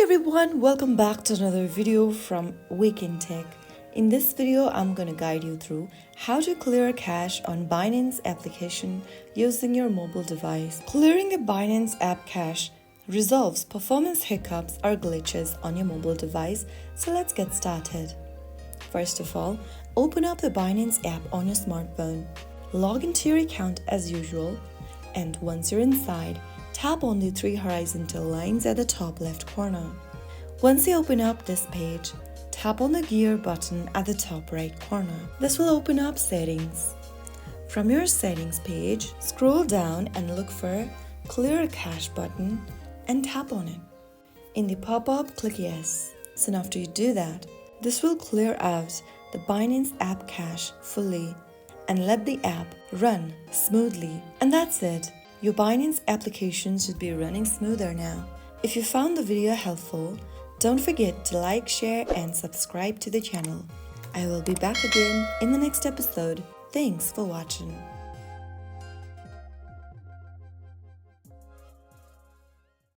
everyone, welcome back to another video from Wake&Tech. In this video, I'm going to guide you through how to clear cache on Binance application using your mobile device. Clearing a Binance app cache resolves performance hiccups or glitches on your mobile device, so let's get started. First of all, open up the Binance app on your smartphone. Log into your account as usual, and once you're inside, tap on the three horizontal lines at the top left corner. Once you open up this page, tap on the gear button at the top right corner. This will open up settings. From your settings page, scroll down and look for Clear a Cache button and tap on it. In the pop-up, click Yes. Soon after you do that, this will clear out the Binance app cache fully and let the app run smoothly. And that's it. Your Binance application should be running smoother now. If you found the video helpful, don't forget to like, share, and subscribe to the channel. I will be back again in the next episode. Thanks for watching.